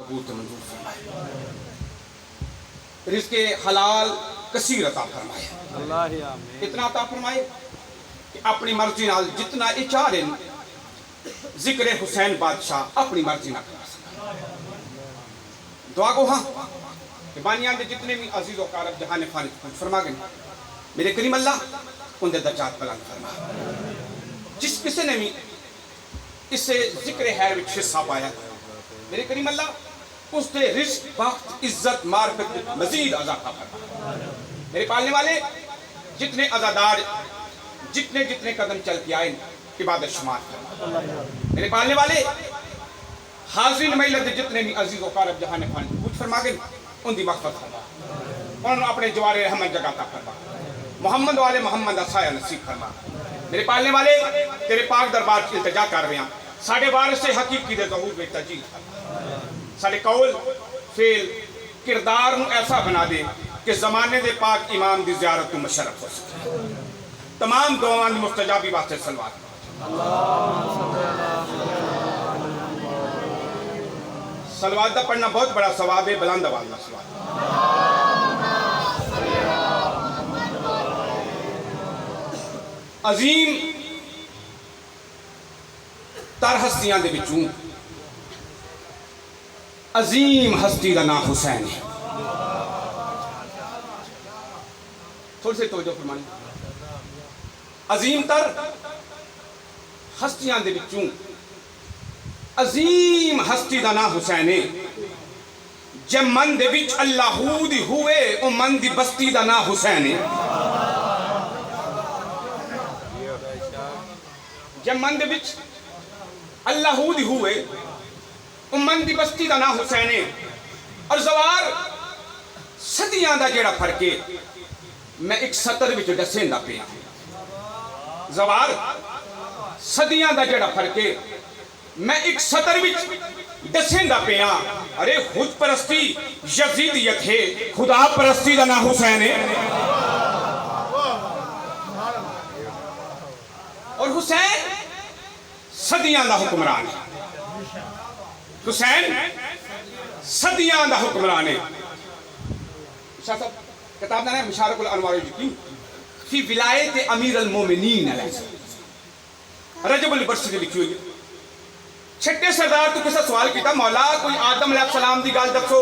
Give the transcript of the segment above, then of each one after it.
कबूल तो मंजूर फरमाए, रिज़्क़े हलाल कसीर अता फरमाए, इतना अता फरमाए कि अपनी मर्जी नाल जितना ये चाह रहे जिक्र हुसैन बादशाह अपनी मर्जी ना करा सका। दुआ को हाँ कि बानियां दे जितने भी अजीज़ वकारब जहान फानिज फरमा गए मेरे करीम अल्लाह उनके दर्जात बुलंद फरमा। जिस किसी ने भी इससे जिक्र है विच हिस्सा पाया मेरे करीम अल्लाह उसके रिज़्क़ बख्त इज्जत मार्फत मजीद अज़ाफ़ा फरमा। मेरे पालने वाले जितने अज़ादार जितने जितने कदम चल के आए इबादत शुमार फरमा। मेरे पालने वाले हाज़िर महिला जितने भी अजीज़ वकारब जहान फानिज कुछ फरमा गए उनकी मग़फ़िरत फरमा, उन्होंने अपने जवारे रहमत जगाता फरमा। मोहम्मद वाले मोहम्मद असाया नसीब फरमा। मेरे पालने वाले तेरे पाक दरबार की इल्तिजा कर रहे हैं साढ़े वारिस से हकीकी दे ज़हूर में तजील साढ़े कौल फेल किरदार नूं ऐसा बना दे कि ज़माने दे पाक इमाम दी ज़ियारत को मुशर्रफ हो सके। तमाम दुआवां दी मुस्तजाबी वास्ते सलवात सलवात दा पढ़ना बहुत बड़ा सवाब है। बुलंद आवाज़ नाल सलवात। अजीम तर हस्तियां दे विचों अजीम हस्ती का नाम हुसैन है। थोड़ी सी तवज्जो फरमानी। अजीम तर हस्तियां दे विचों अजीम हस्ती का नाम हुसैन है। जब मन दे विच अल्लाहूद हुए ओ मन दी बस्ती का नाम हुसैन है। जब मन दे विच अल्लाहूद हुए ओ मन दी बस्ती का नाम हुसैन है। और जवार सदियां दा जेड़ा फर्क है मैं एक सतर विच दसेंदा पिया। जवार सदियां दा जेड़ा फर्क है मैं एक सतर विच दसेंदा पिया। अरे खुद परस्ती यजीदियत है, खुदा परस्ती का नाम हुसैन है। और हुसैन सदियां दा हुक्मरान है। हुसैन सदियां दा हुक्मरान है। शाह साहब किताब का नाम मुशारकुल अनवार यकीन फी विलायत अमीर अल मोमिनीन रजब अल बरसी लिखी हुई है। छठे सरदार तो किसी सवाल किया मौला कोई आदम अलैहिस्सलाम की गल दसो।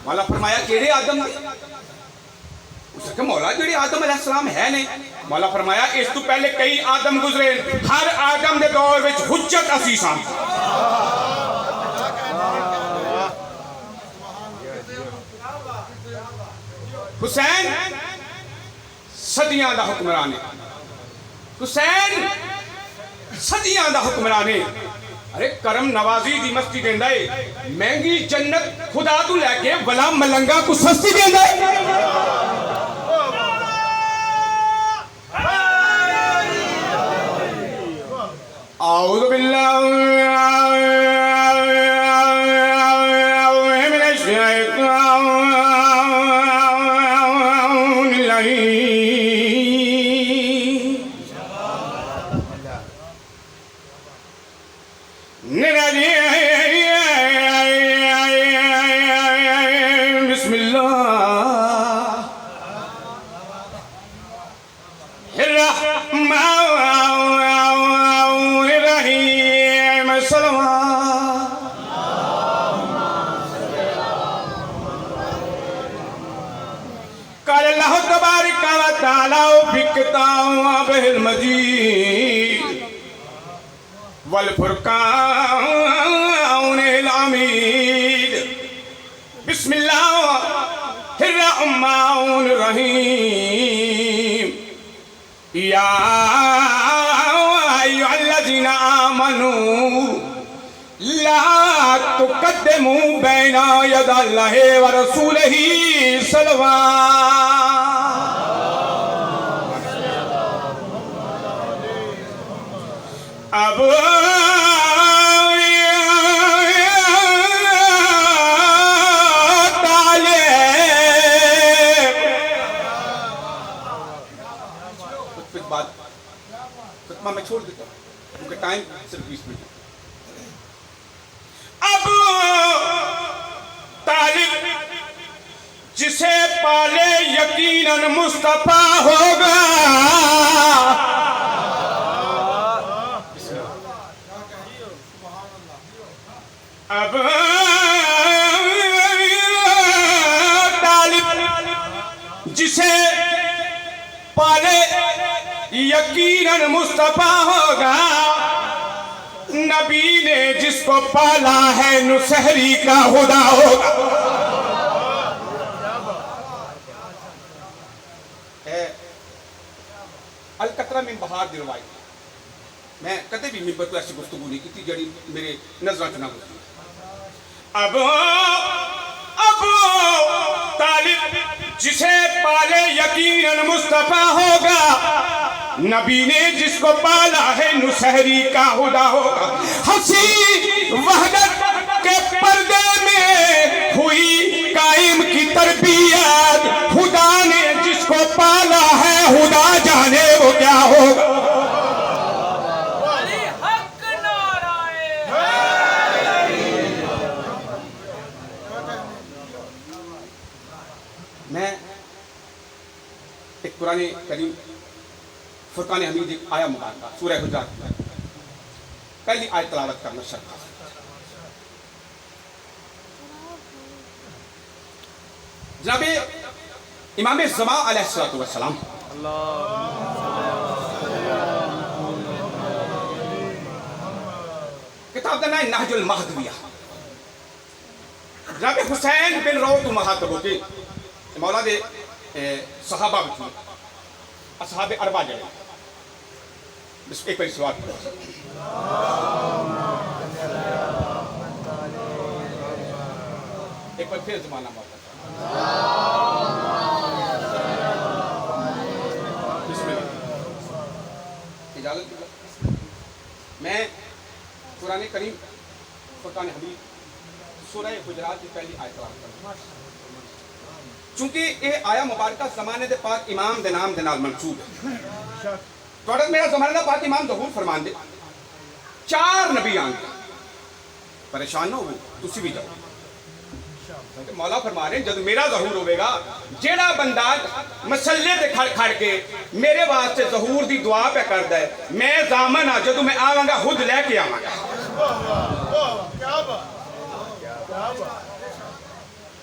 मौला फरमाया केड़े आदम? उसने मौला जेड़े आदम अलैहिस्सलाम है ने। मौला फरमाया इस तो पहले कई आदम गुजरे, हर आदम के दौर में हुज्जत असी सा। हुसैन सदियां दा हुक्मरान है। हुसैन सदियां दा हुक्मरान है। अरे करम नवाजी दी मस्ती देंदा है, महंगी जन्नत खुदा तू लैके वला मलंगा को सस्ती देंदा है। औज़ु बिल्लाहि मिनश शैतानिर रजीम। बिस्मिल्लाहिर्रहमानिर्रहीम। क़ाल अल्लाहु तबारक व तआला फी किताबिहिल मजीद वल फुरक़ानिल हमीद। बिस्मिल्लाहिर्रहमानिर रहीम। या अय्युहल्लज़ीना आमनू ला तुक़द्दिमू बैना यदाल्लाहि व रसूलिही सल्लल्लाहु। अब मैं छोड़ देता हूँ क्योंकि टाइम सिर्फ 20 मिनट। अब यकीनन मुस्तफा होगा। अब तालिब जिसे पाले यकीनन मुस्तफा होगा। नबी ने जिसको पाला है नुसहरी का खुदा होगा। अलकतरा में बहार दिलवाई मैं कदे भी मिंबर तो ऐसी गुफ्तगू नहीं की जड़ी मेरे नजर ना गुजरी। अब तालिब जिसे पाले यकीनन मुस्तफा होगा। नबी ने जिसको पाला है नुसहरी का खुदा होगा। हंसी वहदत के पर्दे में हुई कायम की तरबियत। खुदा ने जिसको पाला है खुदा जाने वो क्या होगा। मैं एक पुराने करीम फुरकान हमीद आया मुबारक सूरह हुजरात पहली आयत तिलावत करना शर्त। जनाब इमाम ज़मा अलैहिस्सलातु वस्सलाम किताब का नाम नहजुल महदविया। जनाब हुसैन बिन रऊत महातबो के मौला दे सहाबा में असहाबे अरबा जड़े एक बार सवाल एक बार फिर जमाना इजाजत। मैं कुरान करीम फुरकान हमीद सूरह हुजरात की पहली आयत करूंगा चूंकि ये आया मुबारक जमाने दे पाक इमाम दे नाम दे नाल मंसूब है। थोड़ा मेरा जमाने दा पाक इमाम जहूर फरमान दे 4 नबी आएंगे परेशान हो तुसी भी जाओ। मौला फरमा रहे जब मेरा जहूर होगा जेड़ा बंदा मसले ते खड़ खड़ के मेरे वास्ते जहूर दी दुआ पे करदा है मैं जामन आ जदों मैं आवांगा खुद लेके आवांगा।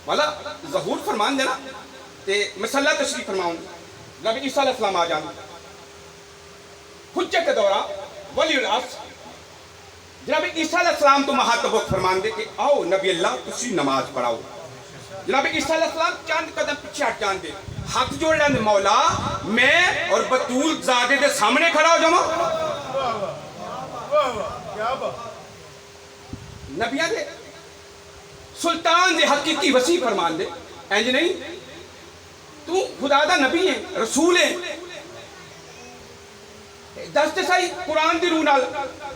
मौला जहूर फरमान देना ते मसला तशरीफ फरमाऊं नबी ईसा अलैहिस्सलाम आ जान हुज्जत के दौरान वलीउल अस्र जनाब ईसा अलैहिस्सलाम तो महातबक फरमान दे कि आओ नबी अल्लाह तुसी नमाज पढ़ाओ। जनाब ईसा अलैहिस्सलाम चंद कदम पीछे हट जाते हाथ जोड़ लेंदे मौला मैं और बतूल ज़ादे दे सामने खड़ा हो जावां। नबिया दे सुल्तान दे हकीकी वसी फरमान दे इंज नहीं तू खुदा दा नबी है रसूल है दस ते सही कुरान दी रूह नाल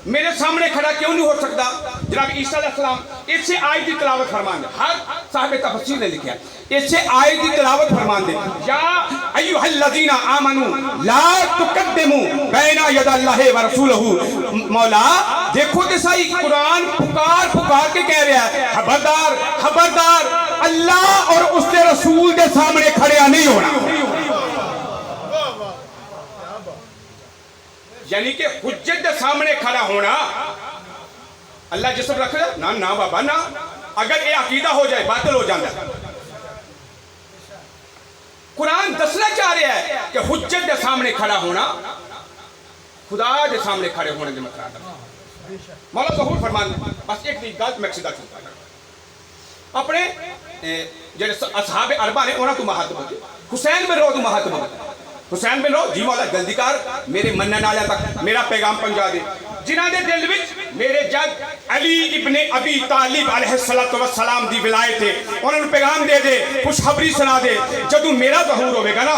मेरे सामने खड़ा क्यों नहीं हो सकता। जनाब ईसा अलैहिस्सलाम इससे आयत की तिलावत फरमान दे हर साहिब तफसीर ने लिखा इससे आयत की तिलावत फरमान दे या अय्युहल्लज़ीना आमनू ला तुक़द्दिमू बैना यदाल्लाहि व रसूलिही। मौला देखो तो सही कुरान पुकार पुकार के कह रहा है खबरदार खबरदार अल्लाह और उसके रसूल के सामने खड़े नहीं होना। यानी कि हुज्जत के सामने खड़ा होना अल्लाह जिसम रख ना ना बाबा ना अगर ये अकीदा हो जाए बातिल हो जाता। कुरान दसना चाह रहा है कि हुज्जत के सामने खड़ा होना खुदा के सामने खड़े होने के मतलब मौला ज़हूर फरमान बस एक गलत मकसद अपने जेडे असहाबे अरबा ने उन्होंने तो महातब हुसैन बिन रऊत महातब हुसैन बिन रऊत जी मौला जल्दी कर मेरे मनने वाले तक मेरा पैगाम पहुंचा दे जिन्हां दे दिल विच मेरे जग अली इब्ने अबी तालिब अलैहिस्सलातु वस्सलाम दी विलायत है उन्होंने पैगाम दे दे खुशखबरी सुना दे जदों मेरा ज़हूर होगा ना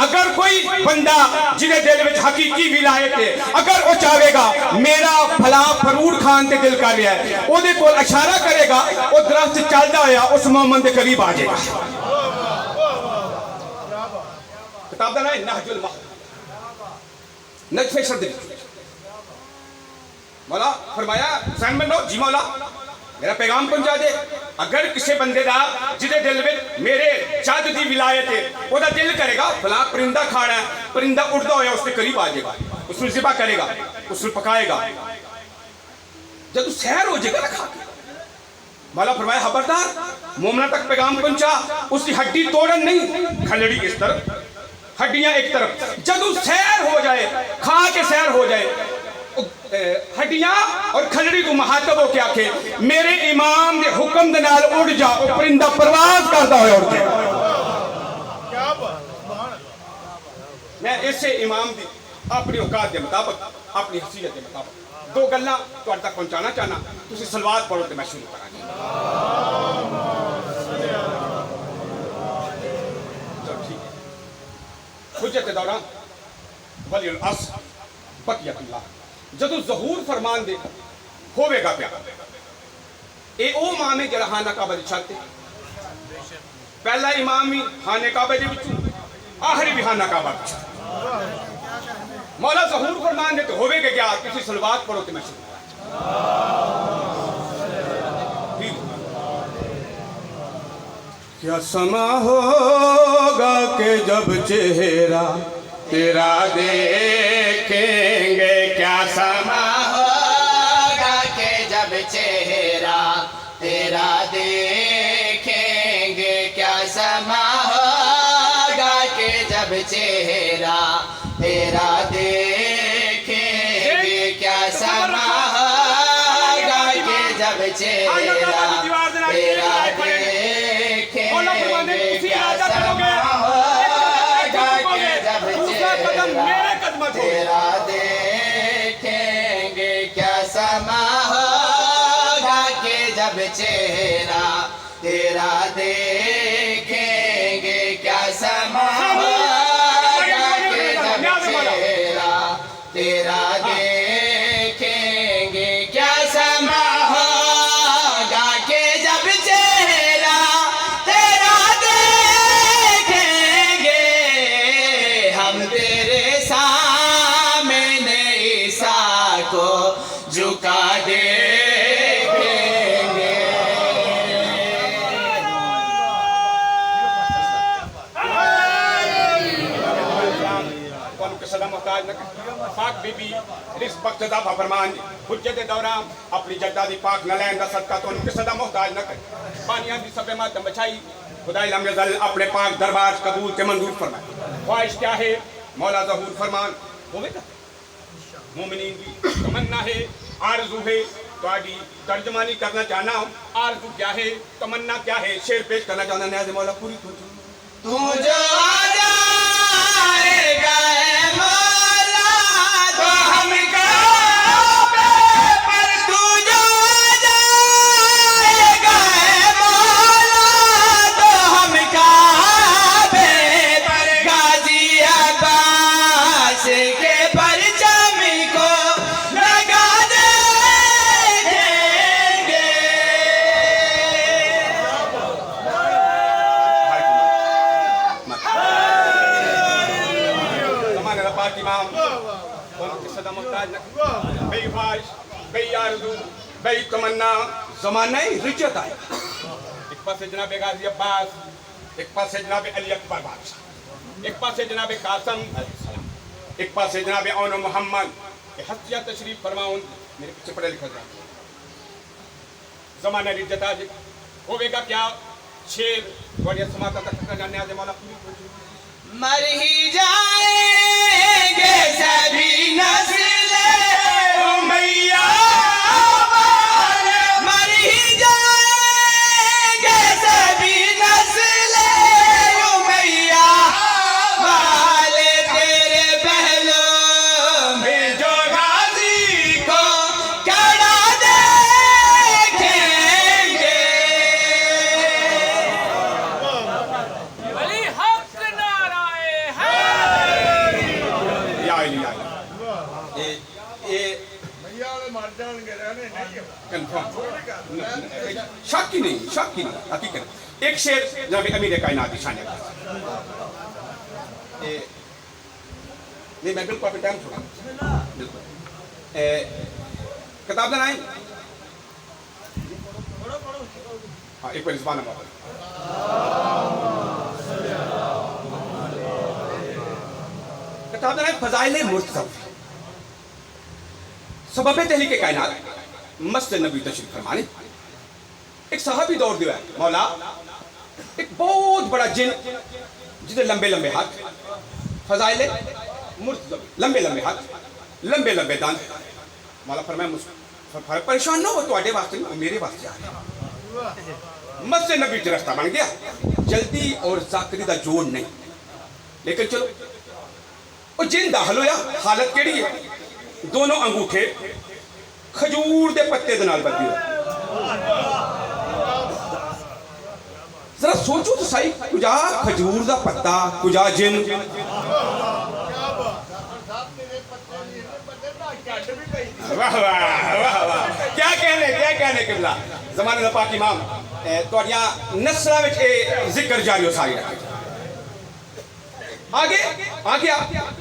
अगर कोई बंदा जिहदे दिल विच हकीकी विलायत है अगर वो चाहेगा मेरा फला फरूर खान ते दिल कर रहा है ओदे कोल इशारा करेगा वो दरख्त चलदा होया उस मोहम्मद के करीब आ जाएगा। किताब का नाम है नहजुल महदविया नजफ़े शर्द मौला फरमाया हुसैन बिन रऊत जी मौला मेरा पैगाम पहुंचा दे। अगर किसी बंदे दा जिदे दिल में मेरे जद दी विलायत है ओदा दिल करेगा फलां परिंदा खाना है, परिंदा उड़दा होया उसके करीब आ जाएगा, उसको ज़िबा करेगा, उसको पकाएगा, जब सैर हो जाएगा ना खा के। मौला फरमाया खबरदार मोमना तक पैगाम पहुंचा, उसकी हड्डी तोड़न नहीं, खलड़ी इस तरफ हड्डियां एक तरफ, जब सैर हो जाए खा के सैर हो जाए हड्डियां और खलड़ी को मुहातब हो के आखे मेरे इमाम के हुक्म दे नाल उड़ जा, ओ परिंदा परवाज करता होया उड़ के। क्या बात, मैं इसे इमाम दी अपनी औकात के मुताबिक अपनी हसीयत के मुताबिक दो गल्लां तुहाडे तक पहुंचाना चाहना। तुसीं सलवात पढ़ो ते मैं शुरू करांगा। चलो ठीक है। हुज्जत दौरान वलीउल असर बकियतुल्लाह जदों ज़हूर फरमान दे होवेगा प्या ए ओ इमाम है जिहड़ा खाना काबा दी छत पहला इमाम ही खाने काबे दे विचों आखिरी भी खाना काबा विच। मौला ज़हूर फरमान दे तो होवेगा क्या, किसी सलवात पढ़ो ते मैं शुरू क्या समा होगा कि जब चेहरा तेरा देखेंगे, क्या समा होगा कि जब चेहरा तेरा देखेंगे, क्या समा होगा कि जब चेहरा तेरा देखेंगे, क्या समा होगा कि जब चेहरा तेरा देखेंगे, क्या समा होगा कि जब तेरा देखेंगे, क्या समा होगा कि जब चेहरा तेरा देखेंगे, क्या समा होगा कि जब चेहरा तेरा देखेंगे, क्या समा होगा कि जब चेहरा तेरा देखेंगे, हम तेरे सामने ईसा को झुका देखेंगे। पाक बीबी रिज़्क़ बख्शदा फरमान हुज्जत दौरान अपनी जद्दा दी पाक नलैन दा सदका तो उनके सदा मोहताज न कर पानियां दी सबे मातम बचाई खुदाई लम यज़ल अपने पाक दरबार कबूल के मंजूर फरमाए। ख्वाहिश क्या है मौला ज़हूर फरमान होवेगा, मोमिनीन की तमन्ना है, आरज़ू है, तुहाडी तर्जमानी करना चाहना हूं। आरज़ू क्या है, तमन्ना क्या है, शेर पेश करना चाहना न्याज़ मौला पूरी तू जो आ जाएगा मौला तो हम काबे पर, तू जो आ जाएगा मौला तो हम काबे पर, गाजी अब्बास के परचम को लगा देंगे। इमाम उनके सदा मोहताज न बे ख्वाहिश बे आरज़ू बे तमन्ना ज़माना रिजत आया। एक पासे जनाब गाजी अब्बास, एक पासे जनाब अली अकबर बादशाह, एक पासे जनाब कासम अलैहिस्सलाम, एक पासे जनाब औन मोहम्मद के हस्तिया तशरीफ फरमाउन मेरे पीछे पढ़े लिखा जा ज़माना रिजत आज होवेगा क्या, शेर बड़े समाता तक जाने आज मौला मर ही जाएंगे सभी नस्लें मैया वाले, मर ही जाएंगे सभी नस्लें मैया वाले, तेरे पहलू में जो गाजी को खड़ा देखेंगे। वली हक नाराए है। शक ही नहीं हकीकत। एक शेर जनाब अमीर कायनात शान नहीं मैं बिल्कुल टाइम छोड़ा बिल्कुल किताब बनाए हाँ एक बार ज़बान में किताब का नाम फज़ाइल मुर्तज़ा सबब तहलीक कायनात मस्जिद नबी तशरीफ फरमाने एक सहाबी दौड़ दिया है मौला एक बहुत बड़ा जिन जिसे लंबे लंबे हाथ फज़ाइल मुर्तज़ा लंबे लंबे हाथ लंबे लंबे दांत मौला फरमाया परेशान ना हो तो वास्ते मेरे वास्ते आ रहे मस्जिद नबी च रास्ता बन गया जल्दी और जाकरी का जोड़ नहीं लेकिन चलो और जिन दाखिल होया हालत केड़ी है दोनों अंगूठे खजूर के पत्ते दे नाल बंधे जरा सोचो तो सही कुजा खजूर का पत्ता कुजा जिन वाह वाह वाह वाह क्या कहने किबला ज़माने दा पाक इमाम तुहाडियां नस्लां विच ए जिक्र जारी हो सारी रखे आगे आगे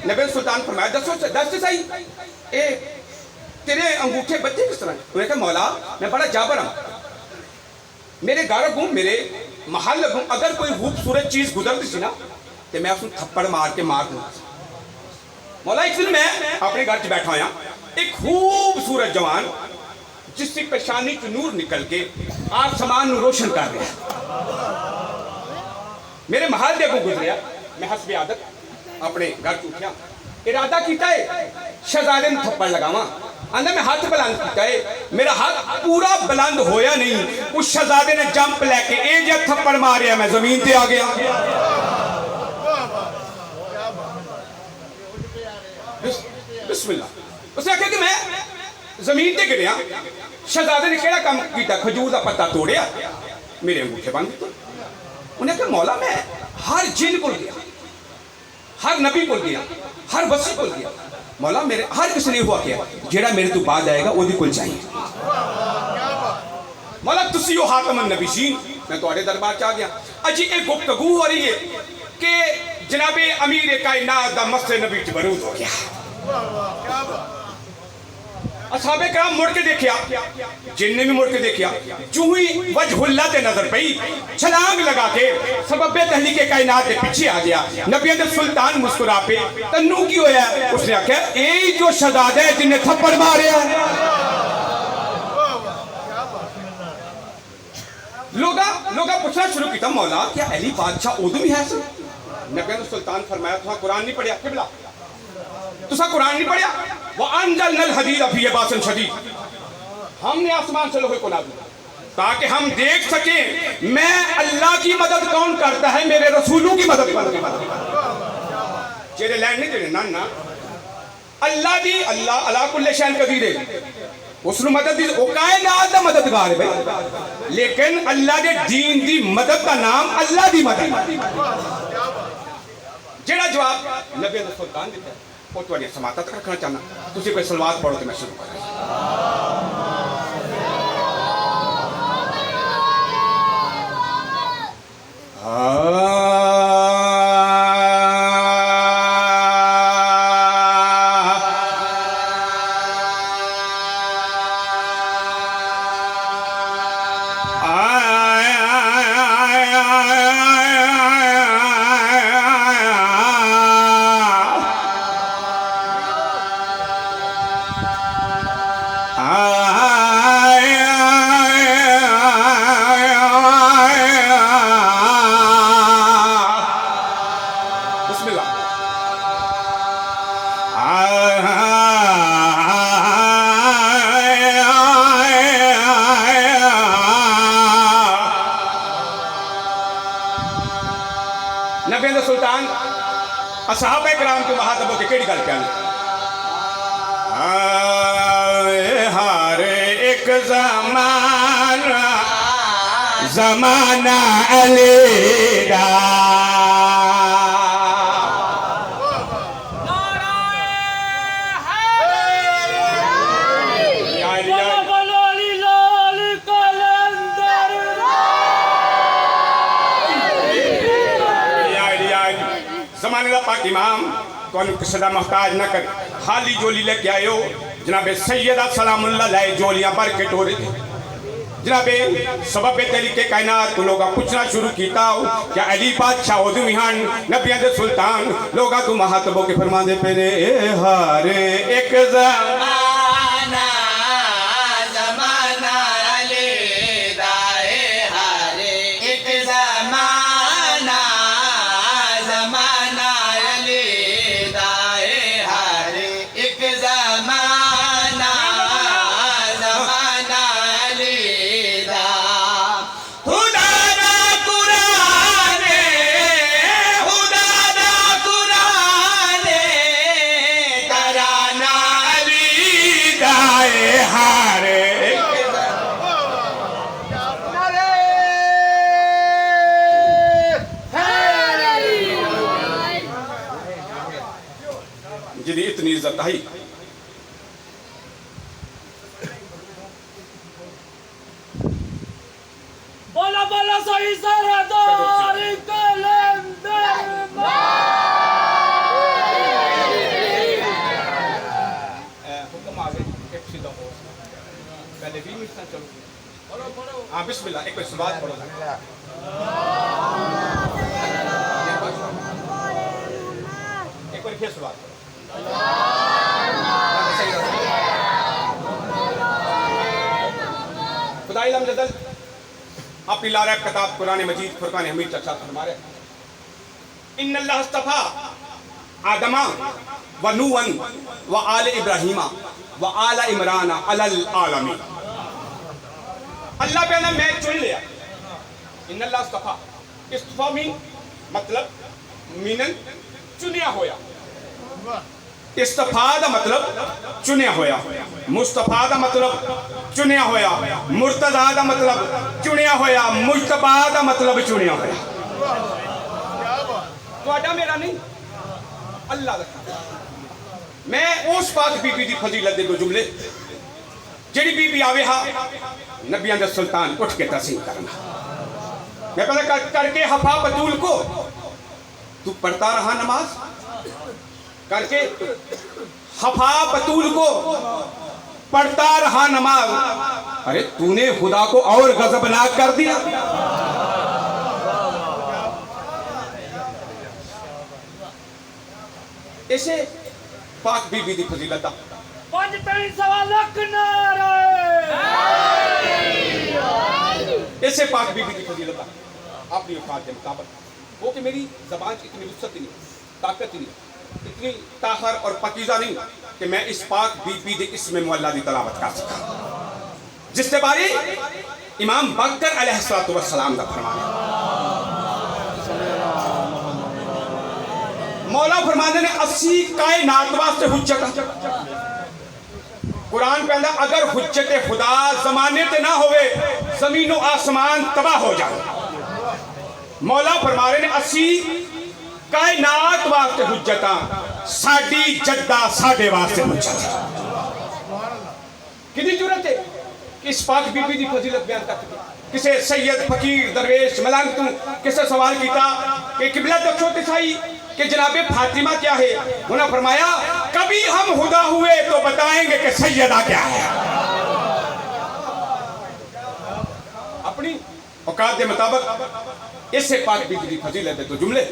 नबी सुल्तान फरमाया दस सही ए तेरे अंगूठे बच्चे किस तरह उन्होंने कहा मौला मैं बड़ा जाबर हूं मेरे घर हूं मेरे महल हूं अगर कोई खूबसूरत चीज गुजरती सी ना तो मैं उसको थप्पड़ मार के मार दूंगा मौला एक दिन मैं अपने घर च बैठा होया एक खूबसूरत जवान जिसकी पेशानी च नूर निकल के आसमान रोशन कर रहा मेरे महल दे अगों गुजरिया मैं हसबे आदत अपने घर च उठिया इरादा किया है शहजादे ने थप्पड़ लगावा आंदा मैं हाथ बुलंद किया है मेरा हाथ पूरा बुलंद होया नहीं उस शहजादे ने जंप लेके ए जे थप्पड़ मारिया मैं जमीन पे आ गया बिस्मिल्लाह उसने आख्या कि मैं जमीन पे गिरिया शहजादे ने केड़ा काम किया खजूर का पत्ता तोड़िया मेरे अंगूठे बंद दिते उन्हें कहा मौला मैं हर जिन को गया हर नबी को गया हर वसी को गया मौला मेरे हर किसी ने हुआ क्या जेड़ा मेरे तो बाद आएगा वो को चाहिए मौला तुसी हो हातमन नबीशीन मैं तुम्हारे दरबार च आ गया अजी एक गुफ्तगू हो रही है कि जनाबे अमीर कायनात दा मस्जिद नबी च बरूद हो गया असहाबे कराम मुड़ के देखिया जिन्ने भी मुड़ के देखिया जू ही वजहुल्लाह ते नजर पई छलांग लगा के सबबे तहलीक कायनात के पीछे आ गया नबियों दे सुल्तान मुस्कुरा पे तन्नू की होया उसने आख्या ए जो शहजादा है जिन्ने थप्पड़ मारिया लोगा पूछना शुरू किया मौला क्या अली बादशाह उदू भी है नबियों दे सुल्तान फरमाया तुहां कुरान नहीं पढ़िया किबला तुसा कुरान नहीं पढ़िया वो अंजलनल हदीद फी बासन शदीद हमने आसमान से लोहे को नाज़िल ताकि हम देख सकें मैं अल्लाह की मदद कौन करता है मेरे रसूलों की मदद चेहरे लैंड नहीं देने ना अल्लाह दी अल्लाह अला कुल्ले शैन कदीर है उसनु मदद दी वो कायनात दा मददगार है भाई लेकिन अल्लाह दे दीन दी मदद का नाम अल्लाह दी मदद जेड़ा जवाब नबी दा सुल्तान दिता वो तो समाता तक रखना चाहना तुझे कोई सलवात पढ़ो तो मैं शुरू कर नबी सुल्तान असहाबे कराम के महातबों के केड़ी गल कहने हर एक जमाना अलीदा पाक इमाम कौन किसी का मोहताज न कर खाली जोली लेके आयो जनाबे सैयदा सलामुल्लाह लाए जोलियां भर के टोरे जनाबे सबब तरीके कायनात तो लोग पूछना शुरू किया क्या अली बादशाह उदू विहान नबियां दे सुल्तान लोग तू महातबो के फरमांदे पे रे हारे एक ज़माना ज़माना अली दाए हारे एक ज़माना ज़माना अली दाए हारे एक ज़माना ज़माना अली दा खुदा दा कुरान खुदा दा कुरान तराना अली दाए हारे जिदी इतनी इज्जत आई बोला बोला सही सरदार कलंदर हुक्म आ गए एक सीधा हो पहले 20 मिनट तक चलो हाँ बिस्मिल्लाह एक बात पढ़ो एक बार फिर शुरुआत खुदा इल्म जदल आप ला रहे किताब कुरान मजीद फुरकान हमीद चर्चा फरमा रहे इन्नल्लाह इस्तफा आदमा व नूहन व आल इब्राहीमा व आल इमरान अलल आलमीन अल्लाह कहना मैं चुन लिया इन्नल्लाह इस्तफा इस्तफा मीन मतलब मीनन चुनिया होया इस्तफा दा मतलब चुनिया होया मुस्तफा दा मतलब चुनिया होया मुर्तजा दा मतलब चुनिया होया मुज्तबा दा मतलब चुनिया होया ਤੁਹਾਡਾ मेरा नहीं अल्लाह दा मैं उस पाक बीबी दी फजीलत दे दो जुमले जेड़ी बीबी आवे हा नबियां दे सुल्तान उठ के तस्लीम करना मैं पहले करके हफा बतूल को तू पढ़ता रहा नमाज करके हफा बतूल को पढ़ता रहा नमाज अरे तूने खुदा को और गजबनाक कर दिया ऐसे पाक बीबी दी फजीलत पंज तीन सवा लख नारे ऐसे पाक बीबी की फजीलत अपनी औकात के मुताबिक वो कि मेरी जबान इतनी वुसअत नहीं ताकत नहीं इतनी ताहर और पकीज़ा नहीं कि मैं इस पाक बीबी दे इसमें मुअल्ला दी तलावत कर सका जिससे बारी इमाम बकर अलैहिस्सलातु वस्सलाम दा फरमान है मौला फरमाने ने 80 कायनात वास्ते हुज्जत कुरान कहता अगर हुज्जत खुदा जमाने ते ना होवे जमीन और आसमान तबाह हो जाए मौला फरमा रहे ने 80 कायनात वास्ते हुज्जत साडी जद्दा साडे वास्ते हुज्जत कितनी जरूरत है कि इस पाक बीबी दी फजीलत बयान कर किसे सैयद फकीर दरवेश मलंग तू किसे सवाल किया कि किबला दक्षो तिसाई कि जनाबे फातिमा क्या है उन्होंने फरमाया कभी हम हुदा हुए तो बताएंगे कि सैयदा क्या है अपनी औकात के मुताबिक इससे पाक बीबी दी फजीलत है तो जुमले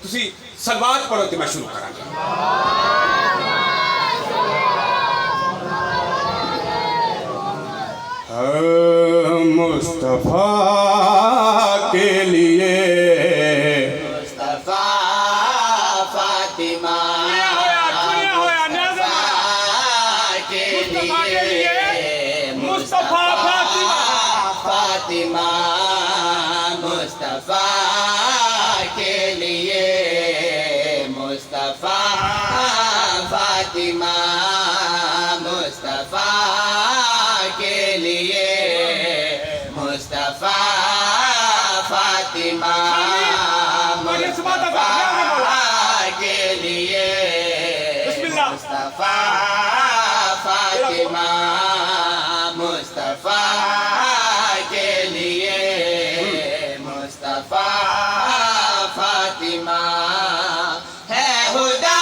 तुसी सलवात पढ़ो तो मैं शुरू करांगा मुस्तफा के लिए मुस्तफा फातिमा के लिए मुस्तफा फातिमा मुस्तफा के लिए मुस्तफा फातिमा मुस्तफा के लिए मुस्तफा फातिमा मुस्तफा के लिए मुस्तफा फातिमा मुस्तफा के लिए मुस्तफा फातिमा है हुदा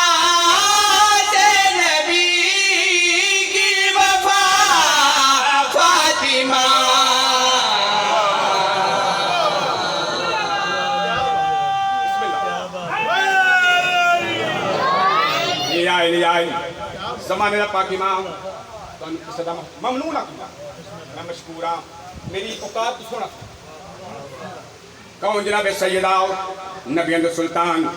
से नबी ले आए जमाने का पाक इमाम सदा ममनून आखूंगा मैं मशकूरा मेरी औकात सुना कौन जनाब सैयदा नबियों के सुल्तान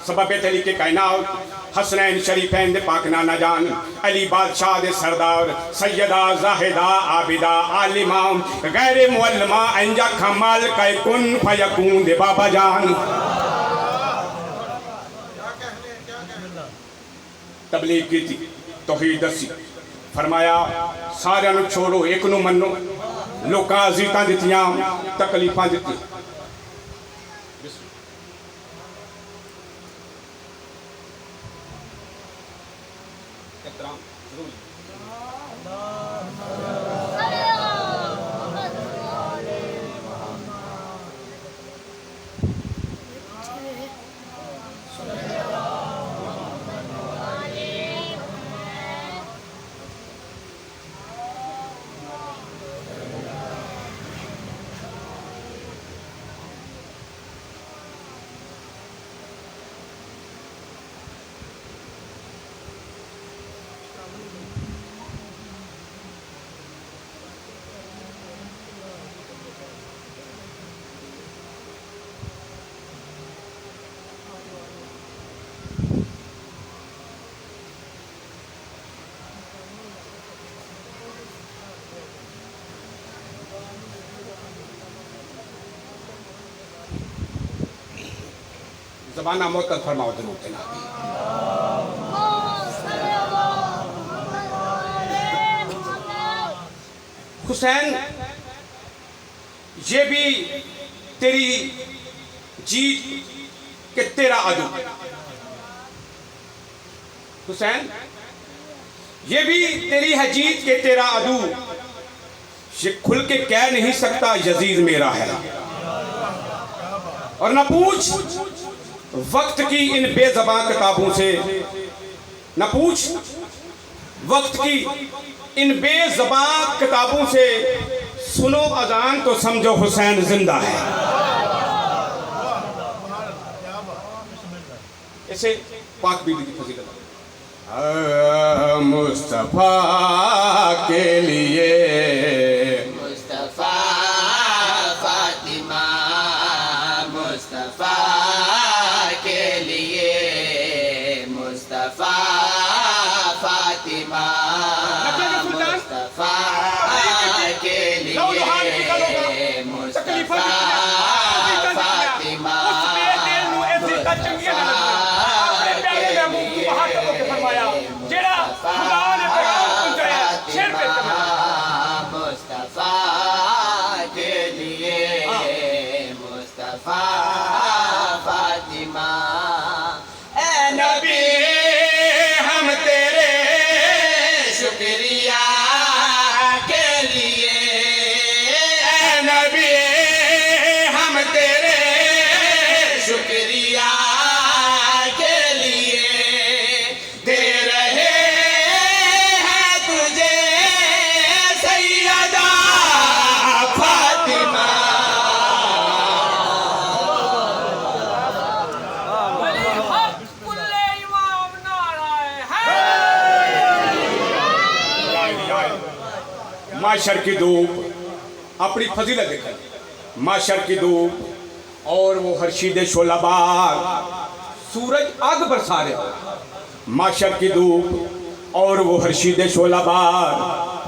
सबब अली के कायनात हसनैन शरीफैन दे पाक नाना जान अली बादशाह दे सरदार सैयदा जाहिदा आबिदा आलिमा गैर मुअल्लमा अंजा कमाल कै कुन फयकून दे बाबा जान तबलीग की थी तौहीद दसी फरमाया सारे छोड़ो एक नू मनो लोकां अज़ीज़ां दित्तियां तकलीफां दित्ती जबाना मोतल फरमाओ जरूर के नाम हुसैन ये भी तेरी जीत के तेरा अदू हुसैन ये भी तेरी है जीत के तेरा अदू ये खुल के कह नहीं सकता यजीद मेरा है और न पूछ वक्त की इन बेज़बां किताबों से न पूछ वक्त की इन बेज़बां किताबों से सुनो अजान तो समझो हुसैन जिंदा है ऐसे पाक बीबी की फजीलत मुस्तफा के लिए मुस्तफा फातिमा मुस्तफा के लिए मुस्तफा फातिमा मुस्तफा के लिए मुस्तफा फातिमा मुस्तफा के लिए मुस्तफा फातिमा ए नबी हम तेरे शुक्रिया के लिए ए नबी हम तेरे शुक्रिया के लिए दे रहे हैं तुझे सैयदा फातिमा माशर की धूप अपनी फजीलत देखा माशर की धूप और वो हर्शीद शोलाबार सूरज आग बरसा रहे माशर की धूप और वो हर्शीद शोलाबार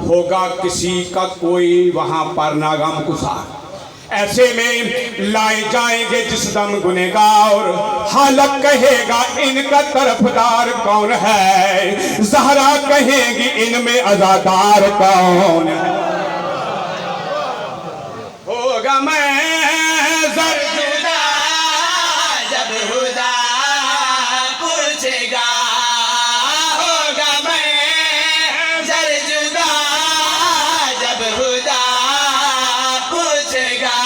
होगा किसी का कोई वहां पर नागम गुजार ऐसे में लाए जाएंगे जिस दम गुनेगार हालत कहेगा इनका तरफदार कौन है ज़हरा कहेगी इनमें अज़ादार कौन है होगा मैं जुदा जब खुदा पूछेगा होगा मैं जर जुदा जब खुदा पूछेगा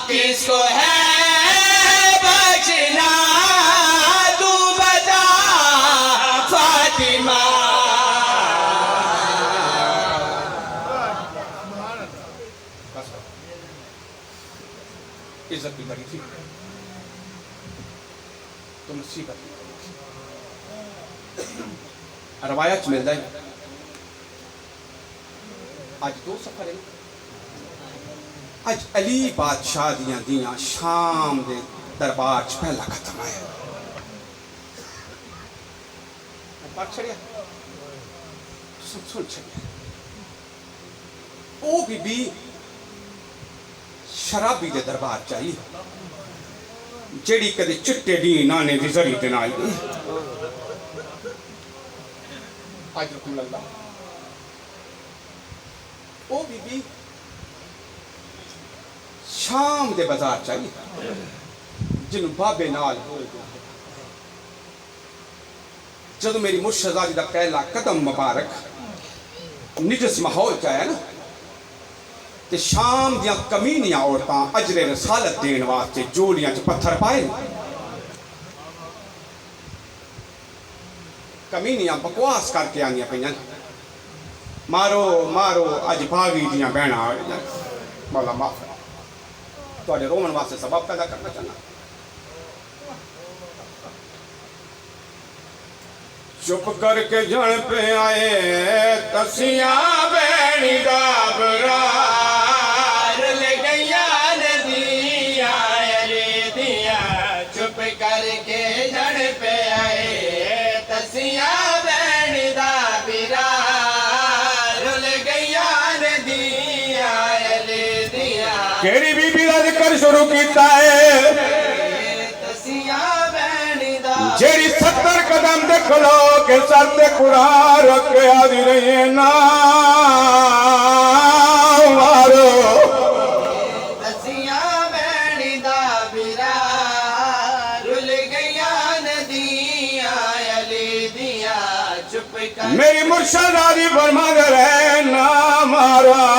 किसको है बचना तू बता फातिमा इज्जत भी करी थी तो मुसीबत भी करी थी रवायत मिलता है अज दो सफर है अज अली बादशाह दियां शाम दे दरबार च पहला खत्म आया पढ़ छड़िया सुन छड़िया ओ बीबी शराबी दे दरबार चाहिए जेड़ी कदे चिट्टे दी नाने दी जरी ते नाल आज रकूल अल्लाह ओ बीबी शाम दे बाजार चाहिए जिन्हों बाबे नाल जदों मेरी मुर्शदादी दा पहला कदम मुबारक निजस माहौल च आया ना ते शाम दियां कमीनियां औरतां अजरे रसालत देन वास्ते जोड़ियां च पत्थर पाए कमीनियां बकवास करके आनियां पईयां मारो मारो अज भागी दियां बहना आ गईयां मौला माफ तुहाडे रोमन वास्ते सबब पैदा करना चाहना चुप करके जन पे आए तसियां बहनी दा बरार ले गईया नदिया रे दिया चुप करके जड़ पे आए तसिया बैण दा बिरा रुल गईया नदिया रे दिया केड़ी बीबी दा जिक्र शुरू कीता है तसिया बैण दा जेड़ी 70 कदम दे खलो के सर ते कुरान रख के आदी रही है ना मारो तसिया बैण दा बिरा रुल गईया नदिया रे दिया चुप कर मेरी मुर्शदादी फरमा दे रहे ना मारो